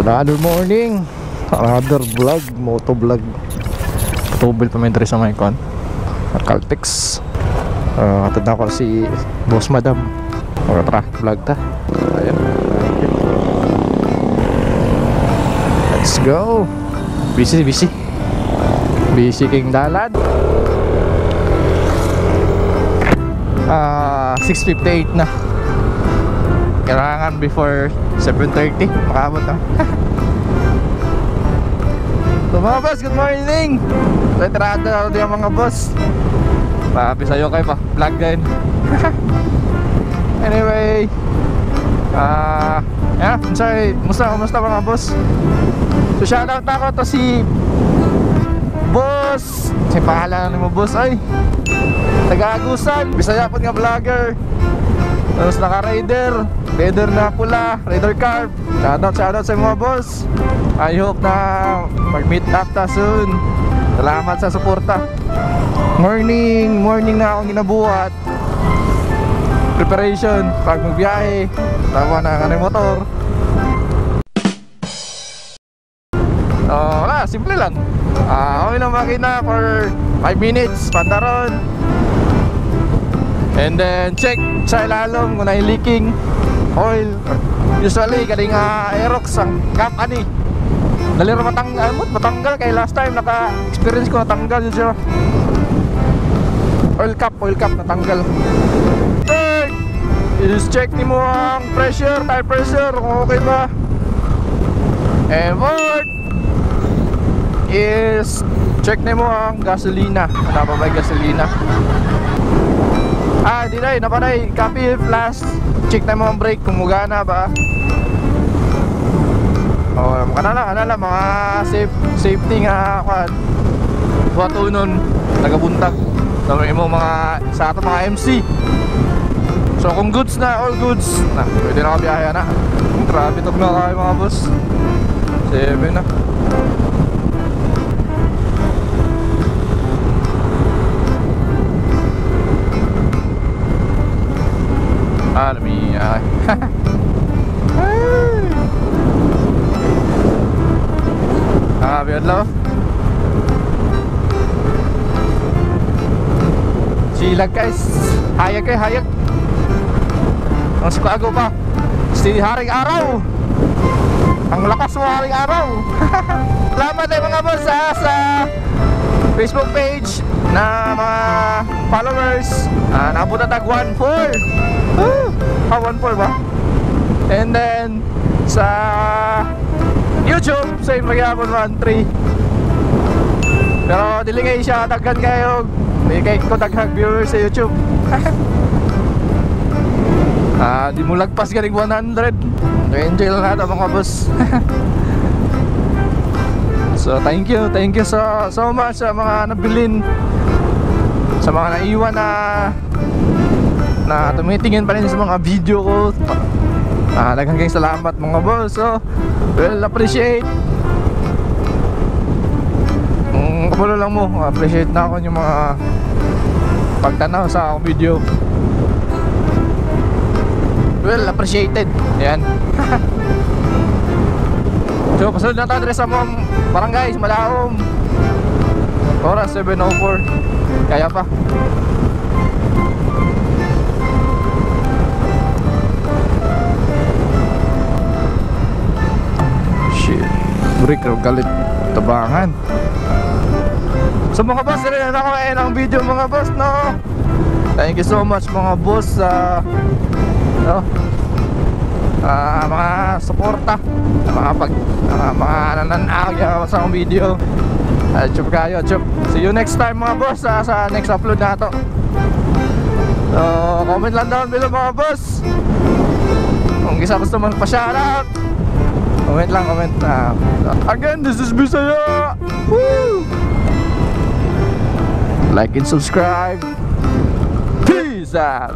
Another morning, another vlog, moto vlog. Tubil pa may sa may con Caltex. Atad na ako si Boss Madam. Tara, vlog ta. Ayan. Let's go. Busy king dalan. 6:58 na. Kailangan before 7:30 makaabot na. So mga boss, good morning. Retrado na yung mga boss. Papi sa'yo kayo pa, vlog din. Anyway, yeah, sorry, musta mga boss. So shoutout na ako to si Boss. Si pangalan mo boss ay taga-Agusan, Bisaya po nga vlogger. Tapos naka-rider, leather na pula, rider carb. Shoutout sa mga boss. I hope na mag-meet up ta soon. Salamat sa suporta. Morning na akong ginabuhat. Preparation pag magbiyahe. Tama na ang motor. Wala, simple lang. Okay lang makina for 5 minutes, pantaron. And then check sa ilalom kung na leaking oil. Usually galing Aerox ang cap ani. Dali ra matanggal kay last time naka-experience ko natanggal yun siya. Oil cap natanggal. Third is check ni mo ang pressure, tire pressure kung okay ba. And fourth is check ni mo ang gasolina. Ano ba may gasolina? Dinay, napanay, copy flash. Check na mo ang brake kung mugana ba. Kanala mga safety nga kwan. Buhato nun, tagabuntag. Sabi mo mga, sa ato mga MC. So kung goods na, all goods na, pwede na kabiyahe na. Grabe tog na kayo mga boss. 7 na. Biar lo silag guys, hayag ang suka ako pa si haring araw, ang lakas mo haring araw. Salamat tayo mga boss sa Facebook page na mga followers. Nakabot na tag 1.4. 1.4 ba? And then sa YouTube, same magyapon 1.3. Pero dili kayo siya daghan kayo. Dili kayo ko daghang viewers sa YouTube. Di mo lagpas galing 100. Enjoy lang natin mga boss. So thank you so much sa mga nabilin, sa mga naiwan na tumitingin pa rin sa mga video ko. Daghang kayong salamat mga boss. So well, appreciate. Kapulo lang mo, appreciate na ako yung mga pagtanaw sa akong video. Well, appreciated. Yan. So pasunod na tayo sa mga barangay sa Malaom. Oras 7:04. Kaya pa. Break raw galit tabangan. So mga boss, rin ako ng video mga boss, no? Thank you so much mga boss mga suporta, mga nananaw sa akong video. Chup kayo, chup. See you next time mga boss sa next upload na to. So comment lang down below mga boss kung isa gusto magpa-shoutout. Comment lang, comment. Again, this is Bisaya. Woo! Like and subscribe. Peace out.